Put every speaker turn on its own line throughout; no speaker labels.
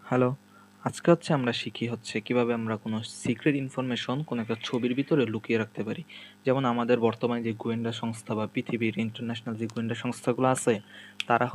Hello, আজকে আমরা শিখি কিভাবে আমরা কোনো সিক্রেট ইনফরমেশন কোনো একটা ছবির ভিতরে লুকিয়ে রাখতে পারি। যেমন আমাদের বর্তমানে যে গোয়েন্দা সংস্থা বা পৃথিবীর ইন্টারন্যাশনাল যে গোয়েন্দা সংস্থাগুলো আছে, তারা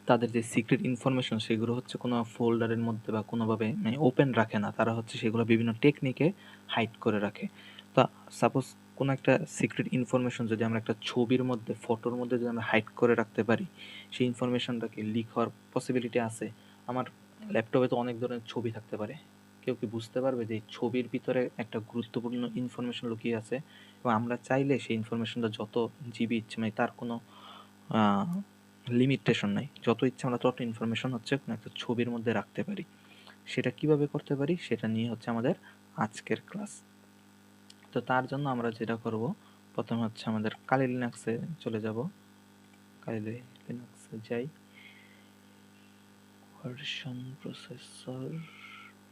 তাদের যে সিক্রেট ইনফরমেশন সেগুলো কোনো ফোল্ডারের মধ্যে বা কোনোভাবে ওপেন রাখে না। তারা সেগুলো বিভিন্ন টেকনিকে হাইড করে রাখে। তা সাপোজ কোনো একটা সিক্রেট ইনফরমেশন যদি আমরা একটা ছবির মধ্যে, ফটোর মধ্যে যদি আমরা হাইড করে রাখতে পারি, সেই ইনফরমেশনটাকে লিক হওয়ার পসিবিলিটি আছে। আমার ল্যাপটপে তো অনেক ধরনের ছবি থাকতে পারে। কেউ কি বুঝতে পারবে যে এই ছবির ভিতরে একটা গুরুত্বপূর্ণ ইনফরমেশন লুকিয়ে আছে, এবং আমরা চাইলে সেই ইনফরমেশনটা যত জিবি ইচ্ছে, তার কোনো লিমিটেশন নাই, যত ইচ্ছা আমরা তত ইনফরমেশন কোনো একটা ছবির মধ্যে রাখতে পারি। সেটা কিভাবে করতে পারি সেটা নিয়ে আমাদের আজকের ক্লাস। তো তার জন্য আমরা যেটা করব, প্রথমে আমাদের কালি লিনাক্সে চলে যাব। কালি লিনাক্সে যাই, ভার্সন, প্রসেসর,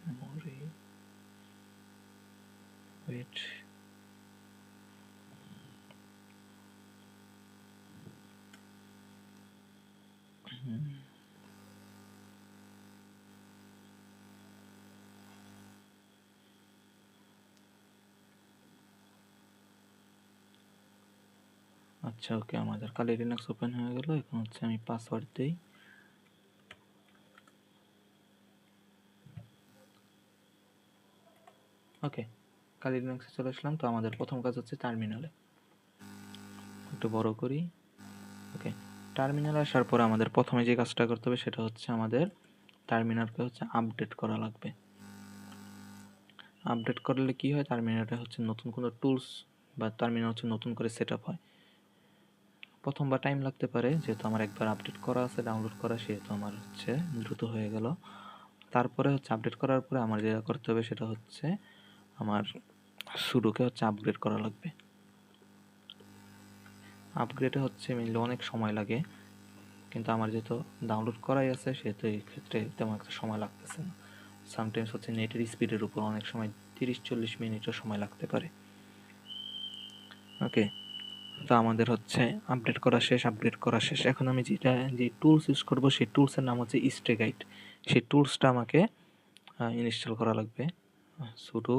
মেমোরি, ওয়েট, আচ্ছা ওকে, আমাদের কালি লিনাক্স ওপেন হয়ে গেল। এখন আমি পাসওয়ার্ড দিই। ওকে, কালি লিনাক্সে চলে আসলাম। তো আমাদের প্রথম কাজ টার্মিনালে একটু বড় করি। ওকে, টার্মিনালে আসার পর আমাদের প্রথমে যে কাজটা করতে হবে সেটা আমাদের টার্মিনালকে আপডেট করা লাগবে। আপডেট করলে কি হয়, টার্মিনালটা নতুন কোনো টুলস বা টার্মিনাল নতুন করে সেট আপ হয়। প্রথমবার টাইম লাগতে পারে, যেহেতু আমার একবার আপডেট করা আছে, ডাউনলোড করা, সেহেতু আমার দ্রুত হয়ে গেল। তারপরে আপডেট করার পরে আমার যেটা করতে হবে সেটা আমার সুডোকে আপগ্রেড করা লাগবে। আপগ্রেডে মেনলি অনেক সময় লাগে, কিন্তু আমার যেহেতু ডাউনলোড করাই আছে সেহেতু এই ক্ষেত্রে তেমন একটা সময় লাগতেছে না। সামটাইমস নেটের স্পিডের উপর অনেক সময় 30-40 মিনিটও সময় লাগতে পারে। ওকে, তো আমাদের আপডেট করা শেষ। আপগ্রেড করা শেষ। এখন আমি যে টুলস ইউজ করব সেই টুলসের নাম স্ট্রেগাইট। সেই টুলসটা আমাকে ইনস্টল করা লাগবে। সুডো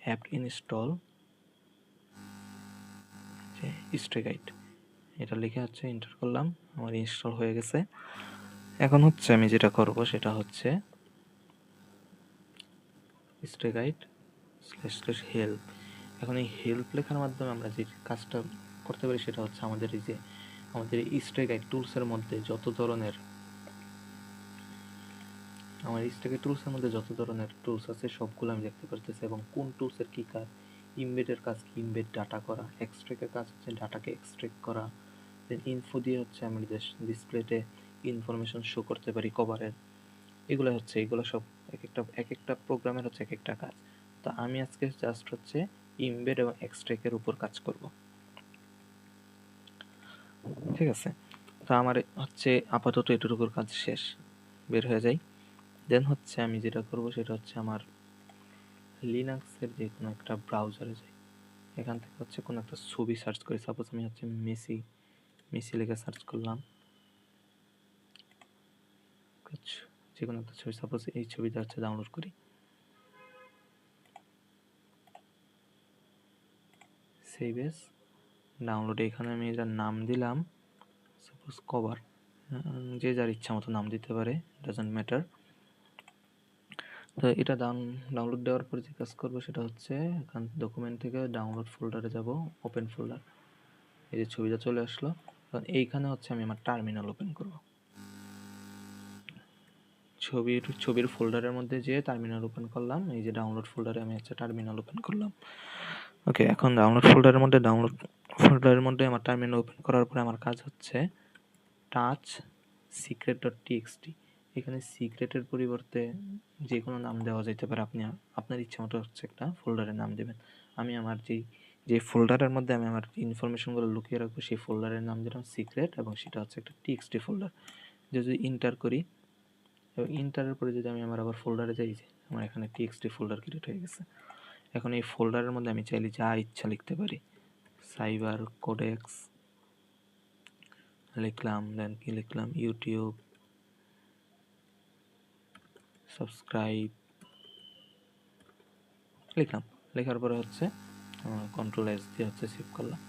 অ্যাপ্ট ইনস্টল স্ট্রেগাইট, এটা লিখে এন্টার করলাম। আমার ইনস্টল হয়ে গেছে। এখন আমি যেটা করব সেটা স্ট্রেগাইট /হেল্প। এখন এই হেল্প লেখার মাধ্যমে আমরা যে কাজটা করতে পারি সেটা আমাদের এই স্ট্রেগাইট টুলসের মধ্যে যত ধরনের যত ধরনের টুলস আছে সবগুলো আমি দেখতে পারতেছি, এবং কোন টুলসের কী কাজ। ইমবেডের কাজ কি, ইমবেড ডাটা করা। এক্সট্র্যাক্টের কাজ ডাটাকে এক্সট্র্যাক্ট করা। দেন ইনফো দিয়ে আমি ডিসপ্লেতে ইনফরমেশন শো করতে পারি কভারের। এগুলো সব এক একটা প্রোগ্রামের এক একটা কাজ। তো আমি আজকে জাস্ট ইমবেড এবং এক্সট্র্যাক্টের উপর কাজ করব। ঠিক আছে, তো আমার আপাতত এটুকুর কাজ শেষ। বের হয়ে যাই। দেন আমি যেটা করব সেটা আমার লিনাক্সের যে কোনো একটা ব্রাউজারে যাই। এখান থেকে কোনো একটা ছবি সার্চ করি। সাপোজ আমি মেসি লিখে সার্চ করলাম। যে কোনো একটা ছবি, সাপোজ এই ছবিটা ডাউনলোড করি। Save S download. এখানে আমি এটার নাম দিলাম সাপোজ কভার। যে যার ইচ্ছা মতো নাম দিতে পারে, ডাজন্ট ম্যাটার। তো এটা ডাউনলোড দেওয়ার পর যে কাজ করবো সেটা এখান ডকুমেন্ট থেকে ডাউনলোড ফোল্ডারে যাব, ওপেন ফোল্ডার। এই যে ছবিটা চলে আসলো। এইখানে আমি আমার টার্মিনাল ওপেন করব। ছবির ফোল্ডারের মধ্যে যেয়ে টার্মিনাল ওপেন করলাম। এই যে ডাউনলোড ফোল্ডারে আমি টার্মিনাল ওপেন করলাম। ওকে, এখন ডাউনলোড ফোল্ডারের মধ্যে আমার টার্মিনাল ওপেন করার পরে আমার কাজ টাচ secret.txt। এখানে সিক্রেটের পরিবর্তে যে কোনো নাম দেওয়া যেতে পারে। আপনি আপনার ইচ্ছা মতো একটা ফোল্ডারের নাম দেবেন। আমি আমার যে ফোল্ডারের মধ্যে আমি আমার ইনফরমেশনগুলো লুকিয়ে রাখবো সেই ফোল্ডারের নাম দিলাম সিক্রেট, এবং সেটা একটা টিএক্সটি ফোল্ডার। যদি ইন্টার করি, এবং ইন্টারের পরে যদি আমি আবার ফোল্ডারে যাই, যে আমার এখানে টিএক্সটি ফোল্ডার ক্রিয়েট হয়ে গেছে। এখন এই ফোল্ডারের মধ্যে আমি চাইলে যা ইচ্ছা লিখতে পারি। সাইবার কোডেক্স লিখলাম, দেন কি লিখলাম, ইউটিউব, সাবস্ক্রাইব লিখলাম, লেখার পরে হচ্ছে কন্ট্রোল এস দিয়ে হচ্ছে সেভ করলাম,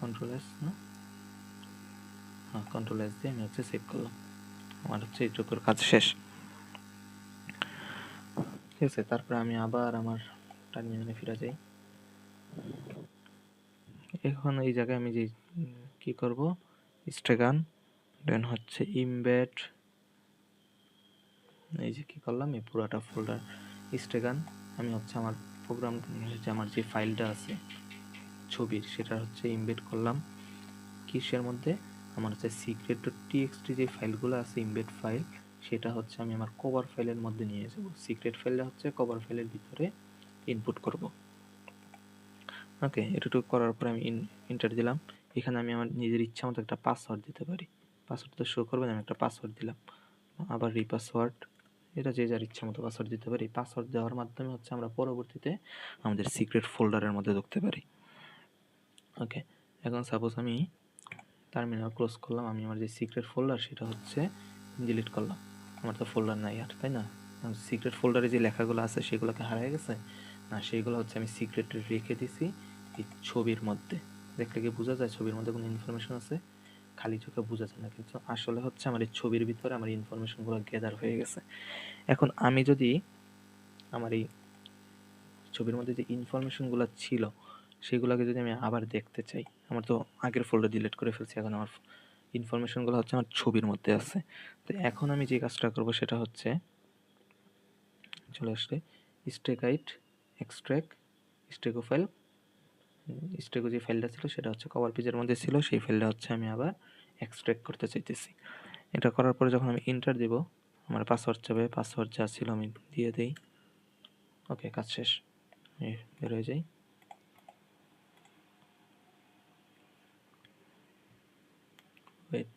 কন্ট্রোল এস না, হ্যাঁ কন্ট্রোল এস দিয়ে আমি হচ্ছে সেভ করলাম। আমার হচ্ছে এইটুকুর কাজ শেষ, ঠিক আছে। তারপরে আমি আবার আমার টার্মিনালে ফিরে যাই। এখন এই জায়গায় আমি যে কি করব, স্টেগান দেন হচ্ছে ইমবেড, এই যে কি করলাম এই পুরাটা ফোল্ডার স্টেগান আমি হচ্ছে আমার প্রোগ্রাম যে আমার যে ফাইলটা আছে ছবির সেটা হচ্ছে ইমবেড করলাম কিসের মধ্যে, আমার হচ্ছে সিক্রেট টিএক্সটি যে ফাইলগুলো আছে ইমবেড ফাইল, সেটা হচ্ছে আমি আমার কভার ফাইলের মধ্যে নিয়ে যাব। সিক্রেট ফাইলটা হচ্ছে কভার ফাইলের ভিতরে ইনপুট করব। ওকে, এটুকু করার পর আমি এন্টার দিলাম। এখানে আমি আমার নিজের ইচ্ছা মতো একটা পাসওয়ার্ড দিতে পারি, পাসওয়ার্ড তো শো করবে, আমি একটা পাসওয়ার্ড দিলাম, আবার রিপাসওয়ার্ড, এটা যে যার ইচ্ছা মতো পাসওয়ার্ড দিতে পারি। পাসওয়ার্ড দেওয়ার মাধ্যমে হচ্ছে আমরা পরবর্তীতে আমাদের সিক্রেট ফোল্ডারের মধ্যে ঢুকতে পারি। ওকে, এখন সাপোজ আমি টার্মিনাল ক্লোজ করলাম, আমি আমার যে সিক্রেট ফোল্ডার সেটা হচ্ছে ডিলিট করলাম, আমার তো ফোল্ডার নাই আর, তাই না? সিক্রেট ফোল্ডারে যে লেখাগুলো আছে সেগুলোকে হারিয়ে গেছে না, সেইগুলো হচ্ছে আমি সিক্রেটে রেখে দিছি এই ছবির মধ্যে। দেখলে কি বোঝা যায় ছবির মধ্যে কোনো ইনফরমেশন আছে? খালি চোখে বোঝা যায় না, কিন্তু আসলে হচ্ছে আমার এই ছবির ভিতরে আমার ইনফরমেশনগুলো গ্যাদার হয়ে গেছে। এখন আমি যদি আমার এই ছবির মধ্যে যে ইনফরমেশনগুলো ছিল সেগুলোকে যদি আমি আবার দেখতে চাই, আমার তো আগের ফোল্ডার ডিলিট করে ফেলছি, এখন আমার ইনফরমেশনগুলো হচ্ছে আমার ছবির মধ্যে আছে। তো এখন আমি যে কাজটা করব সেটা হচ্ছে চলে আসলে স্টেকাইট এক্সট্র্যাক্ট স্টেকো ফাইল, স্টেকো যে ফাইলটা ছিল সেটা হচ্ছে কভার পেজের মধ্যে ছিল, সেই ফাইলটা হচ্ছে আমি আবার এক্সট্র্যাক্ট করতে চাইতেছি। এটা করার পরে যখন আমি এন্টার দেব, আমার পাসওয়ার্ড চাবে, পাসওয়ার্ড যা ছিল আমি দিয়ে দেই। ওকে, কাজ শেষ, বের হয়ে যাই। Wait,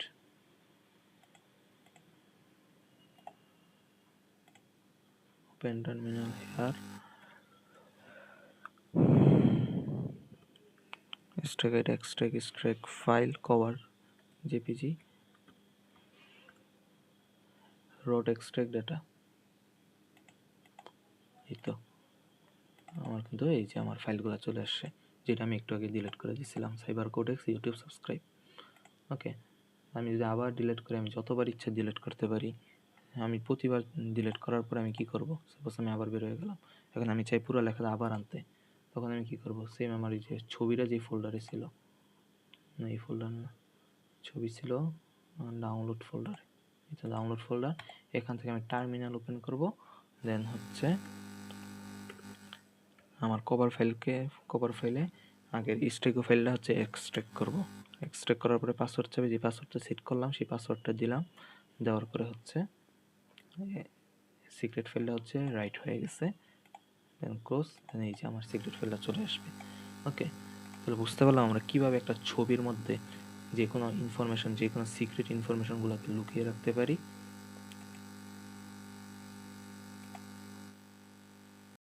open terminal here, extract extract file cover jpg road extract data। এই তো আমার কিন্তু এই যে আমার ফাইলগুলো চলে আসছে, যেটা আমি একটু আগে ডিলিট করে দিয়েছিলাম, সাইবার কোডেক্স ইউটিউব সাবস্ক্রাইব। ওকে, আমি যদি আবার ডিলিট করি, আমি যতবার ইচ্ছা ডিলিট করতে পারি। আমি প্রতিবার ডিলিট করার পর আমি কি করব, সাপোজ আমি আবার বের হয়ে গেলাম, এখন আমি চাই পুরো লেখাটা আবার আনতে, তখন আমি কি করব, সেম আমার এই যে ছবিটা যে ফোল্ডারে ছিল, না এই ফোল্ডার না, ছবি ছিল ডাউনলোড ফোল্ডারে, এটা ডাউনলোড ফোল্ডার। এখান থেকে আমি টার্মিনাল ওপেন করব, দেন হচ্ছে আমার কভার ফাইলে আগের স্টেকো ফাইলটা হচ্ছে এক্সট্রাক্ট করব। এক্সট্রাক্ট করার পরে পাসওয়ার্ড চাবে, যে পাসওয়ার্ডটা সেট করলাম সেই পাসওয়ার্ডটা দিলাম, দেওয়ার পরে হচ্ছে সিক্রেট ফাইলটা হচ্ছে রাইট হয়ে গেছে, দেন ক্লোজ, দেন এই যে আমার সিক্রেট ফাইলটা চলে আসবে। ওকে, তাহলে বুঝতে পারলাম আমরা কীভাবে একটা ছবির মধ্যে যে কোনো ইনফরমেশন, যে কোনো সিক্রেট ইনফরমেশনগুলোকে লুকিয়ে রাখতে পারি।